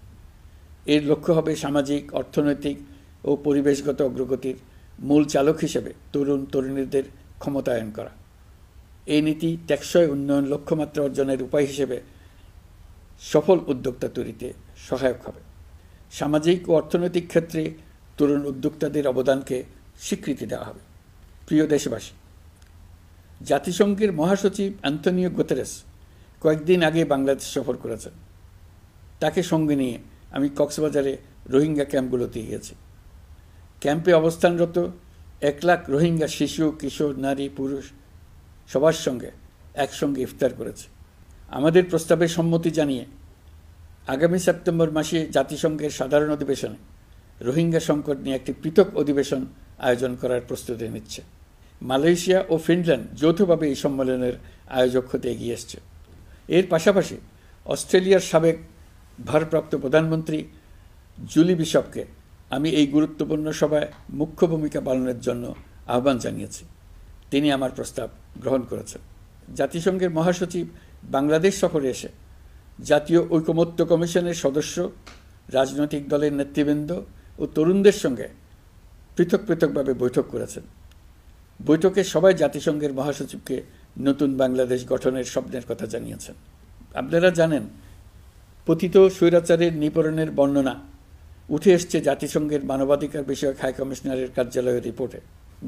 এর লক্ষ্য হবে সামাজিক, অর্থনৈতিক ও পরিবেশগত অগ্রগতির মূল চালক হিসেবে তরুণ তরুণীদের ক্ষমতায়ন করা। এই নীতি টেকসই উন্নয়ন লক্ষ্যমাত্রা অর্জনের উপায় হিসেবে সফল উদ্যোক্তা তৈরিতে সহায়ক হবে। সামাজিক ও অর্থনৈতিক ক্ষেত্রে তরুণ উদ্যোক্তাদের অবদানকে স্বীকৃতি দেওয়া হবে। প্রিয় দেশবাসী, জাতিসংঘের মহাসচিব অ্যান্তনিও গুতেরেস কয়েকদিন আগে বাংলাদেশ সফর করেছেন। তাকে সঙ্গে নিয়ে আমি কক্সবাজারে রোহিঙ্গা ক্যাম্পগুলোতে গিয়েছি। ক্যাম্পে অবস্থানরত 1 লাখ রোহিঙ্গা শিশু, কিশোর, নারী, পুরুষ সবার সঙ্গে একসঙ্গে ইফতার করেছে। আমাদের প্রস্তাবে সম্মতি জানিয়ে আগামী সেপ্টেম্বর মাসে জাতিসংঘের সাধারণ অধিবেশনে রোহিঙ্গা সংকট নিয়ে একটি পৃথক অধিবেশন আয়োজন করার প্রস্তুতি নিচ্ছে। মালয়েশিয়া ও ফিনল্যান্ড যৌথভাবে এই সম্মেলনের আয়োজক হতে এগিয়ে এসছে। এর পাশাপাশি অস্ট্রেলিয়ার সাবেক ভারপ্রাপ্ত প্রধানমন্ত্রী জুলি বিশপকে আমি এই গুরুত্বপূর্ণ সভায় মুখ্য ভূমিকা পালনের জন্য আহ্বান জানিয়েছি। তিনি আমার প্রস্তাব গ্রহণ করেছেন। জাতিসংঘের মহাসচিব বাংলাদেশ সফরে এসে জাতীয় ঐকমত্য কমিশনের সদস্য, রাজনৈতিক দলের নেতৃবৃন্দ ও তরুণদের সঙ্গে পৃথক পৃথকভাবে বৈঠক করেছেন। বৈঠকে সবাই জাতিসংঘের মহাসচিবকে নতুন বাংলাদেশ গঠনের স্বপ্নের কথা জানিয়েছেন। আপনারা জানেন, পতিত স্বৈরাচারের নিপীড়নের বর্ণনা উঠে এসছে জাতিসংঘের মানবাধিকার বিষয়ক হাই কমিশনারের কার্যালয়ের রিপোর্টে।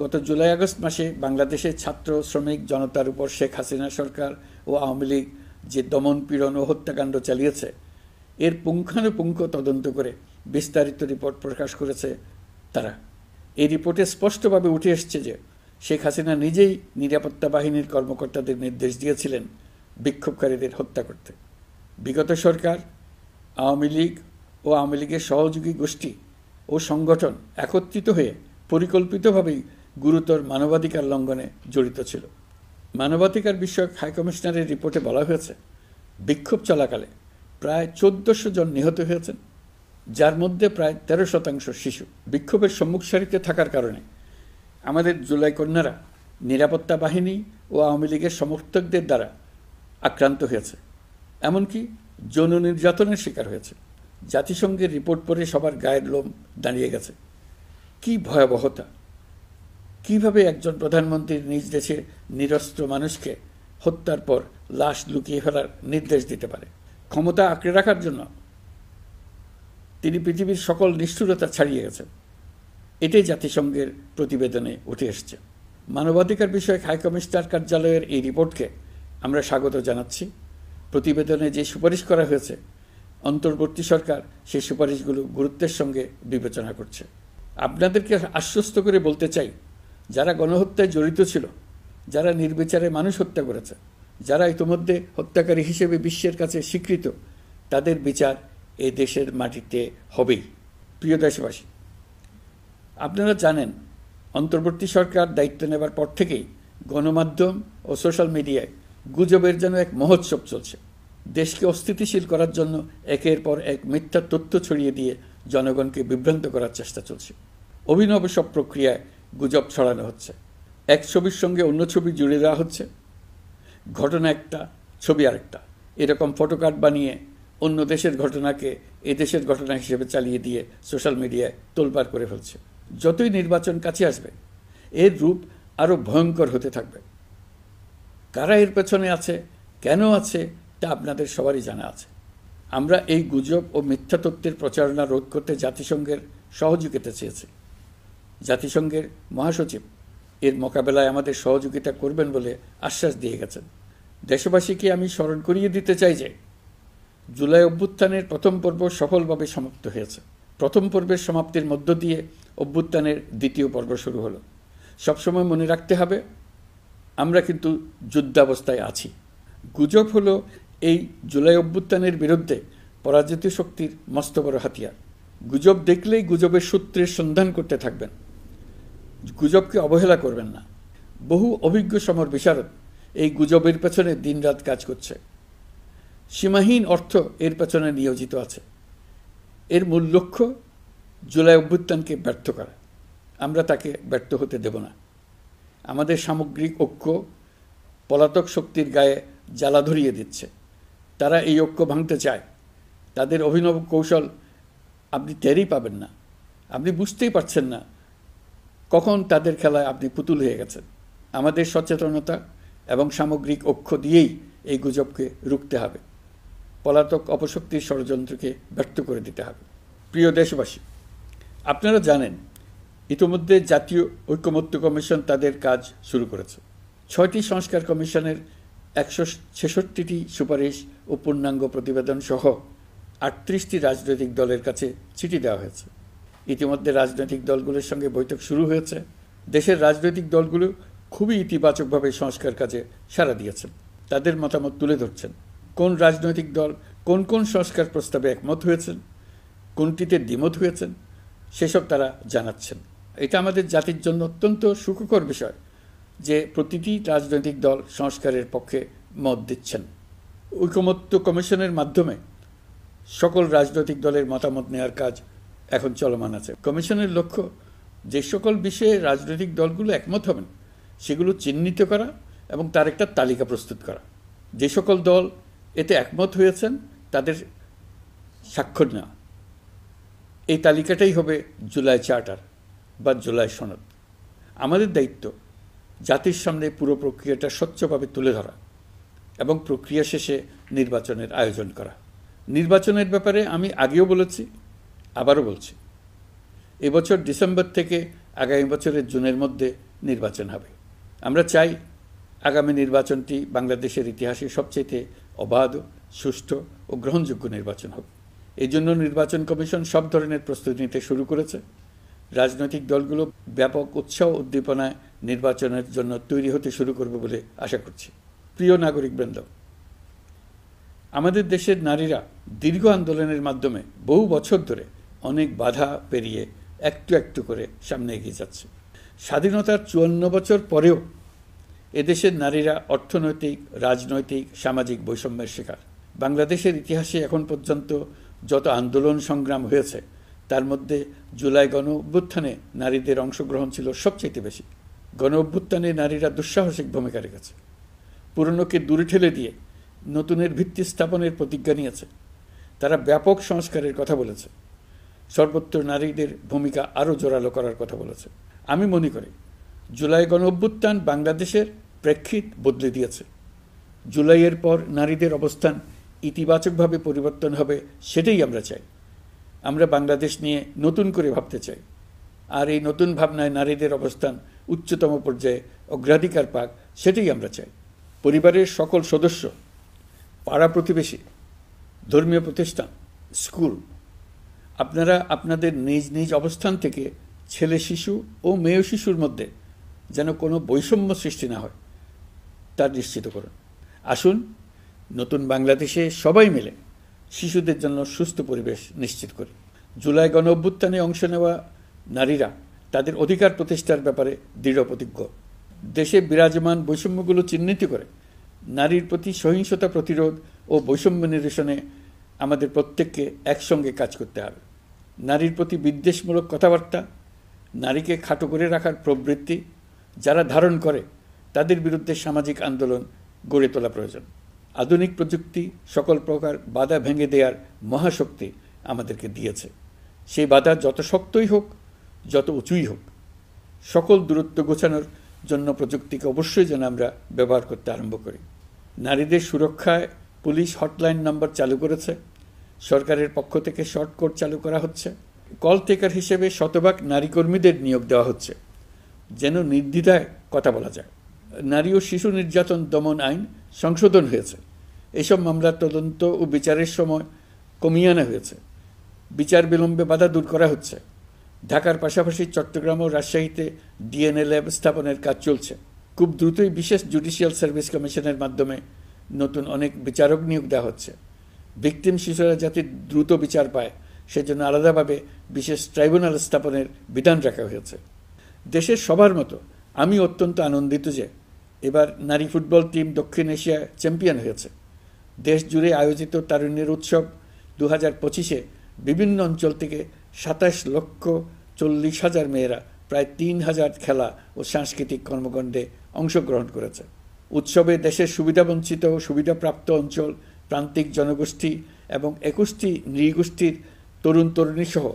গত জুলাই-আগস্ট মাসে বাংলাদেশের ছাত্র, শ্রমিক জনতার উপর শেখ হাসিনা সরকার ও আওয়ামী লীগ যে দমন, পীড়ন ও হত্যাকাণ্ড চালিয়েছে এর পুঙ্খানুপুঙ্খ তদন্ত করে বিস্তারিত রিপোর্ট প্রকাশ করেছে তারা। এই রিপোর্টে স্পষ্টভাবে উঠে এসছে যে শেখ হাসিনা নিজেই নিরাপত্তা বাহিনীর কর্মকর্তাদের নির্দেশ দিয়েছিলেন বিক্ষোভকারীদের হত্যা করতে। বিগত সরকার, আওয়ামী লীগ ও আওয়ামী লীগের সহযোগী গোষ্ঠী ও সংগঠন একত্রিত হয়ে পরিকল্পিতভাবেই গুরুতর মানবাধিকার লঙ্ঘনে জড়িত ছিল। মানবাধিকার বিষয়ক হাইকমিশনারের রিপোর্টে বলা হয়েছে, বিক্ষোভ চলাকালে প্রায় ১৪০০ জন নিহত হয়েছেন, যার মধ্যে প্রায় ১৩% শিশু। বিক্ষোভের সম্মুখ সারিতে থাকার কারণে আমাদের জুলাই কন্যারা নিরাপত্তা বাহিনী ও আওয়ামী লীগের সমর্থকদের দ্বারা আক্রান্ত হয়েছে, এমনকি যৌন নির্যাতনের শিকার হয়েছে। জাতিসংঘের রিপোর্ট পড়ে সবার গায়ের লোম দাঁড়িয়ে গেছে। কি ভয়াবহতা! কিভাবে একজন প্রধানমন্ত্রীর নিজ দেশে নিরস্ত্র মানুষকে হত্যার পর লাশ লুকিয়ে ফেলার নির্দেশ দিতে পারে? ক্ষমতা আঁকড়ে রাখার জন্য তিনি পৃথিবীর সকল নিষ্ঠুরতা ছাড়িয়ে গেছেন। এটাই জাতিসংঘের প্রতিবেদনে উঠে এসছে। মানবাধিকার বিষয়ক হাইকমিশনার কার্যালয়ের এই রিপোর্টকে আমরা স্বাগত জানাচ্ছি। প্রতিবেদনে যে সুপারিশ করা হয়েছে, অন্তর্বর্তী সরকার সেই সুপারিশগুলো গুরুত্বের সঙ্গে বিবেচনা করছে। আপনাদেরকে আশ্বস্ত করে বলতে চাই, যারা গণহত্যায় জড়িত ছিল, যারা নির্বিচারে মানুষ হত্যা করেছে, যারা ইতিমধ্যে হত্যাকারী হিসেবে বিশ্বের কাছে স্বীকৃত, তাদের বিচার এ দেশের মাটিতে হবেই। প্রিয় দেশবাসী, আপনারা জানেন অন্তর্বর্তী সরকার দায়িত্ব নেবার পর থেকেই গণমাধ্যম ও সোশ্যাল মিডিয়ায় গুজবের যেন এক মহোৎসব চলছে। দেশকে অস্থিতিশীল করার জন্য একের পর এক মিথ্যা তথ্য ছড়িয়ে দিয়ে জনগণকে বিভ্রান্ত করার চেষ্টা চলছে। অভিনব সব প্রক্রিয়ায় গুজব ছড়ানো হচ্ছে। এক ছবির সঙ্গে অন্য ছবি জুড়ে দেওয়া হচ্ছে, ঘটনা একটা, ছবি আরেকটা। এরকম ফটোকার্ড বানিয়ে অন্য দেশের ঘটনাকে এ দেশের ঘটনা হিসেবে চালিয়ে দিয়ে সোশ্যাল মিডিয়ায় তোলপাড় করে ফেলছে। যতই নির্বাচন কাছে আসবে, এর রূপ আরও ভয়ঙ্কর হতে থাকবে। কারা এর পেছনে আছে, কেন আছে, তা আপনাদের সবারই জানা আছে। আমরা এই গুজব ও মিথ্যা তথ্যের প্রচারণা রোধ করতে জাতিসংঘের সহযোগিতা চেয়েছি। জাতিসংঘের মহাসচিব এর মোকাবেলায় আমাদের সহযোগিতা করবেন বলে আশ্বাস দিয়ে গেছেন। দেশবাসীকে আমি স্মরণ করিয়ে দিতে চাই যে জুলাই অভ্যুত্থানের প্রথম পর্ব সফলভাবে সমাপ্ত হয়েছে। প্রথম পর্বের সমাপ্তির মধ্য দিয়ে অভ্যুত্থানের দ্বিতীয় পর্ব শুরু হলো। সবসময় মনে রাখতে হবে, আমরা কিন্তু যুদ্ধাবস্থায় আছি। গুজব হলো এই জুলাই অভ্যুত্থানের বিরুদ্ধে পরাজিত শক্তির মস্ত বড় হাতিয়ার। গুজব দেখলেই গুজবের সূত্রের সন্ধান করতে থাকবেন, গুজবকে অবহেলা করবেন না। বহু অভিজ্ঞ সমর বিশারদ এই গুজবের পেছনে দিনরাত কাজ করছে। সীমাহীন অর্থ এর পেছনে নিয়োজিত আছে। এর মূল লক্ষ্য জুলাই অভ্যুত্থানকে ব্যর্থ করা। আমরা তাকে ব্যর্থ হতে দেব না। আমাদের সামগ্রিক ঐক্য পলাতক শক্তির গায়ে জ্বালা ধরিয়ে দিচ্ছে। তারা এই ঐক্য ভাঙতে চায়। তাদের অভিনব কৌশল আপনি টেরই পাবেন না। আপনি বুঝতেই পারছেন না কখন তাদের খেলায় আপনি পুতুল হয়ে গেছেন। আমাদের সচেতনতা এবং সামগ্রিক ঐক্য দিয়েই এই গুজবকে রুখতে হবে। পলাতক অপশক্তির ষড়যন্ত্রকে ব্যর্থ করে দিতে হবে। প্রিয় দেশবাসী, আপনারা জানেন ইতিমধ্যে জাতীয় ঐকমত্য কমিশন তাদের কাজ শুরু করেছে। 6টি সংস্কার কমিশনের 166টি সুপারিশ ও পূর্ণাঙ্গ প্রতিবেদন সহ 38টি রাজনৈতিক দলের কাছে চিঠি দেওয়া হয়েছে। ইতিমধ্যে রাজনৈতিক দলগুলোর সঙ্গে বৈঠক শুরু হয়েছে। দেশের রাজনৈতিক দলগুলো খুবই ইতিবাচকভাবে সংস্কার কাজে সাড়া দিয়েছেন। তাদের মতামত তুলে ধরছেন। কোন রাজনৈতিক দল কোন কোন সংস্কার প্রস্তাবে একমত হয়েছেন, কোনটিতে দ্বিমত হয়েছেন, সেসব তারা জানাচ্ছেন। এটা আমাদের জাতির জন্য অত্যন্ত সুখকর বিষয় যে প্রতিটি রাজনৈতিক দল সংস্কারের পক্ষে মত দিচ্ছেন। ঐকমত্য কমিশনের মাধ্যমে সকল রাজনৈতিক দলের মতামত নেওয়ার কাজ এখন চলমান আছে। কমিশনের লক্ষ্য যে সকল বিষয়ে রাজনৈতিক দলগুলো একমত হবেন সেগুলো চিহ্নিত করা এবং তার একটা তালিকা প্রস্তুত করা। যে সকল দল এতে একমত হয়েছেন তাদের স্বাক্ষর নেওয়া। এই তালিকাটাই হবে জুলাই চার্টার বা জুলাই সনদ। আমাদের দায়িত্ব জাতির সামনে পুরো প্রক্রিয়াটা স্বচ্ছভাবে তুলে ধরা এবং প্রক্রিয়া শেষে নির্বাচনের আয়োজন করা। নির্বাচনের ব্যাপারে আমি আগেও বলেছি, আবারও বলছি, এবছর ডিসেম্বর থেকে আগামী বছরের জুনের মধ্যে নির্বাচন হবে। আমরা চাই আগামী নির্বাচনটি বাংলাদেশের ইতিহাসে সবচেয়ে অবাধ, সুষ্ঠু ও গ্রহণযোগ্য নির্বাচন হবে। এই জন্য নির্বাচন কমিশন সব ধরনের প্রস্তুতি নিতে শুরু করেছে। রাজনৈতিক দলগুলো ব্যাপক উৎসাহ উদ্দীপনায় নির্বাচনের জন্য তৈরি হতে শুরু করবে বলে আশা করছি। প্রিয় নাগরিকবৃন্দ, আমাদের দেশের নারীরা দীর্ঘ আন্দোলনের মাধ্যমে বহু বছর ধরে অনেক বাধা পেরিয়ে একটু একটু করে সামনে এগিয়ে যাচ্ছে। স্বাধীনতার ৫৪ বছর পরেও এদেশের নারীরা অর্থনৈতিক, রাজনৈতিক, সামাজিক বৈষম্যের শিকার। বাংলাদেশের ইতিহাসে এখন পর্যন্ত যত আন্দোলন সংগ্রাম হয়েছে তার মধ্যে জুলাই গণ অভ্যুত্থানে নারীদের অংশগ্রহণ ছিল সবচেয়ে বেশি। গণ অভ্যুত্থানে নারীরা দুঃসাহসিক ভূমিকা রেখেছে, পুরনোকে দূরে ঠেলে দিয়ে নতুনের ভিত্তি স্থাপনের প্রতিজ্ঞা নিয়েছে। তারা ব্যাপক সংস্কারের কথা বলেছে, সর্বত্র নারীদের ভূমিকা আরও জোরালো করার কথা বলেছে। আমি মনে করি জুলাই গণ অভ্যুত্থান বাংলাদেশের প্রেক্ষিত বদলে দিয়েছে। জুলাইয়ের পর নারীদের অবস্থান ইতিবাচকভাবে পরিবর্তন হবে, সেটাই আমরা চাই। আমরা বাংলাদেশ নিয়ে নতুন করে ভাবতে চাই, আর এই নতুন ভাবনায় নারীদের অবস্থান উচ্চতম পর্যায়ে অগ্রাধিকার পাক, সেটাই আমরা চাই। পরিবারের সকল সদস্য, পাড়া প্রতিবেশী, ধর্মীয় প্রতিষ্ঠান, স্কুল, আপনারা আপনাদের নিজ নিজ অবস্থান থেকে ছেলে শিশু ও মেয়ে শিশুর মধ্যে যেন কোনো বৈষম্য সৃষ্টি না হয় তা নিশ্চিত করুন। আসুন নতুন বাংলাদেশে সবাই মিলে শিশুদের জন্য সুস্থ পরিবেশ নিশ্চিত করি। জুলাই গণ অভ্যুত্থানে অংশ নেওয়া নারীরা তাদের অধিকার প্রতিষ্ঠার ব্যাপারে দৃঢ় প্রতিজ্ঞ। দেশে বিরাজমান বৈষম্যগুলো চিহ্নিত করে নারীর প্রতি সহিংসতা প্রতিরোধ ও বৈষম্য নিরসনে আমাদের প্রত্যেককে একসঙ্গে কাজ করতে হবে। নারীর প্রতি বিদ্বেষমূলক কথাবার্তা, নারীকে খাটো করে রাখার প্রবৃত্তি যারা ধারণ করে তাদের বিরুদ্ধে সামাজিক আন্দোলন গড়ে তোলা প্রয়োজন। আধুনিক প্রযুক্তি সকল প্রকার বাধা ভেঙে দেওয়ার মহাশক্তি আমাদেরকে দিয়েছে। সেই বাধা যত শক্তই হোক, যত উঁচুই হোক, সকল দূরত্ব গোছানোর জন্য প্রযুক্তিকে অবশ্যই যেন আমরা ব্যবহার করতে আরম্ভ করি। নারীদের সুরক্ষায় পুলিশ হটলাইন নম্বর চালু করেছে, সরকারের পক্ষ থেকে শর্ট কোড চালু করা হচ্ছে, কল টেকার হিসেবে শতভাগ নারী কর্মীদের নিয়োগ দেওয়া হচ্ছে যেন নির্দ্বিধায় কথা বলা যায়। নারী ও শিশু নির্যাতন দমন আইন সংশোধন হয়েছে, এসব মামলার তদন্ত ও বিচারের সময় কমিয়ে আনা হয়েছে, বিচার বিলম্বে বাধা দূর করা হচ্ছে। ঢাকার পাশাপাশি চট্টগ্রাম ও রাজশাহীতে ডিএনএ ল্যাব স্থাপনের কাজ চলছে। খুব দ্রুতই বিশেষ জুডিশিয়াল সার্ভিস কমিশনের মাধ্যমে নতুন অনেক বিচারক নিয়োগ দেওয়া হচ্ছে। ভিকটিম শিশুরা যাতে দ্রুত বিচার পায় সেজন্য আলাদাভাবে বিশেষ ট্রাইব্যুনাল স্থাপনের বিধান রাখা হয়েছে। দেশের সবার মতো আমি অত্যন্ত আনন্দিত যে এবার নারী ফুটবল টিম দক্ষিণ এশিয়া চ্যাম্পিয়ন হয়েছে। দেশ জুড়ে আয়োজিত তারুণ্যের উৎসব 2025-এ বিভিন্ন অঞ্চল থেকে 27,40,000 মেয়েরা প্রায় 3,000 খেলা ও সাংস্কৃতিক কর্মকাণ্ডে অংশগ্রহণ করেছে। উৎসবে দেশের সুবিধাবঞ্চিত ও সুবিধাপ্রাপ্ত অঞ্চল, প্রান্তিক জনগোষ্ঠী এবং 21টি নৃগোষ্ঠীর তরুণ তরুণী সহ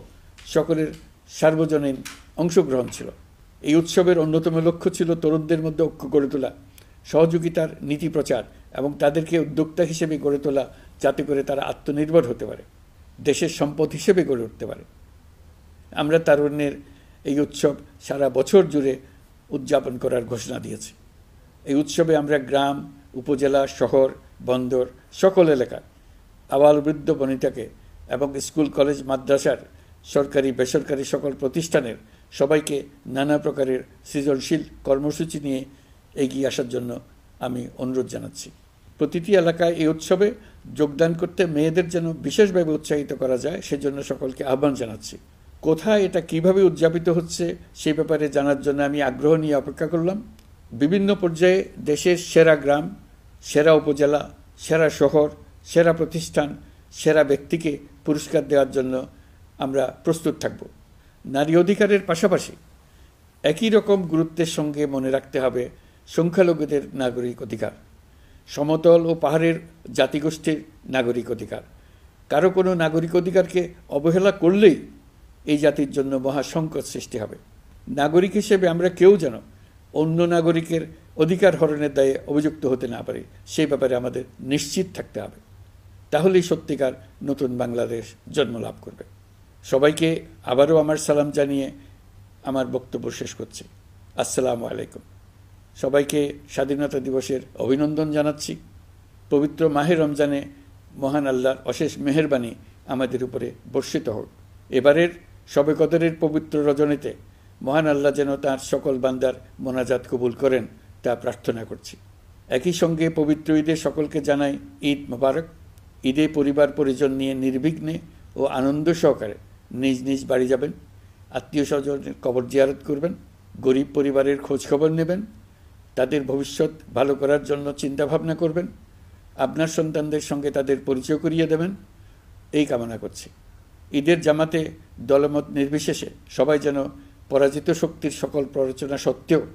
সকলের সার্বজনীন অংশগ্রহণ ছিল। এই উৎসবের অন্যতম লক্ষ্য ছিল তরুণদের মধ্যে ঐক্য গড়ে তোলা, সহযোগিতার নীতি প্রচার এবং তাদেরকে উদ্যোক্তা হিসেবে গড়ে তোলা, যাতে করে তারা আত্মনির্ভর হতে পারে, দেশের সম্পদ হিসেবে গড়ে উঠতে পারে। আমরা তারুণ্যের এই উৎসব সারা বছর জুড়ে উদযাপন করার ঘোষণা দিয়েছি। এই উৎসবে আমরা গ্রাম, উপজেলা, শহর, বন্দর সকল এলাকার আবাল বৃদ্ধ বনিতাকে এবং স্কুল, কলেজ, মাদ্রাসার সরকারি বেসরকারি সকল প্রতিষ্ঠানের সবাইকে নানা প্রকারের সৃজনশীল কর্মসূচি নিয়ে এগিয়ে আসার জন্য আমি অনুরোধ জানাচ্ছি। প্রতিটি এলাকায় এই উৎসবে যোগদান করতে মেয়েদের যেন বিশেষভাবে উৎসাহিত করা যায় সেজন্য সকলকে আহ্বান জানাচ্ছি। কোথায় এটা কিভাবে উদযাপিত হচ্ছে সেই ব্যাপারে জানার জন্য আমি আগ্রহ নিয়ে অপেক্ষা করলাম। বিভিন্ন পর্যায়ে দেশের সেরা গ্রাম, সেরা উপজেলা, সেরা শহর, সেরা প্রতিষ্ঠান, সেরা ব্যক্তিকে পুরস্কার দেওয়ার জন্য আমরা প্রস্তুত থাকব। নারী অধিকারের পাশাপাশি একই রকম গুরুত্বের সঙ্গে মনে রাখতে হবে সংখ্যালঘুদের নাগরিক অধিকার, সমতল ও পাহাড়ের জাতিগোষ্ঠীর নাগরিক অধিকার। কারো কোনো নাগরিক অধিকারকে অবহেলা করলেই এই জাতির জন্য মহা সংকট সৃষ্টি হবে। নাগরিক হিসেবে আমরা কেউ যেন অন্য নাগরিকের অধিকার হরণের দায়ে অভিযুক্ত হতে না পারি, সেই ব্যাপারে আমাদের নিশ্চিত থাকতে হবে। তাহলেই সত্যিকার নতুন বাংলাদেশ জন্ম লাভ করবে। সবাইকে আবারও আমার সালাম জানিয়ে আমার বক্তব্য শেষ করছি। আসসালামু আলাইকুম। সবাইকে স্বাধীনতা দিবসের অভিনন্দন জানাচ্ছি। পবিত্র মাহে রমজানে মহান আল্লাহর অশেষ মেহেরবানি আমাদের উপরে বর্ষিত হোক। এবারের শবে কদরের পবিত্র রজনীতে মহান আল্লাহ যেন তাঁর সকল বান্দার মোনাজাত কবুল করেন তা প্রার্থনা করছি। একই সঙ্গে পবিত্র ঈদে সকলকে জানাই ঈদ মোবারক। ঈদে পরিবার পরিজন নিয়ে নির্বিঘ্নে ও আনন্দ সহকারে নিজ নিজ বাড়ি যাবেন, আত্মীয় স্বজনের কবর জিয়ারত করবেন, গরিব পরিবারের খোঁজ খবর নেবেন, তাদের ভবিষ্যৎ ভালো করার জন্য চিন্তা ভাবনা করবেন, আপনার সন্তানদের সঙ্গে তাদের পরিচয় করিয়ে দেবেন, এই কামনা করছি। ঈদের জামাতে দলমত নির্বিশেষে সবাই যেন পরাজিত শক্তির সকল প্ররোচনা সত্ত্বেও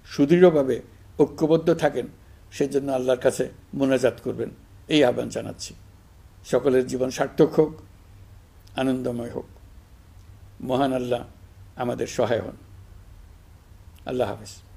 সুদৃঢ়ভাবে ঐক্যবদ্ধ থাকেন, সেজন্য আল্লাহর কাছে মোনাজাত করবেন, এই আহ্বান জানাচ্ছি। সকলের জীবন সার্থক হোক, আনন্দময় হোক। মহান আল্লাহ আমাদের সহায় হন। আল্লাহ হাফেজ।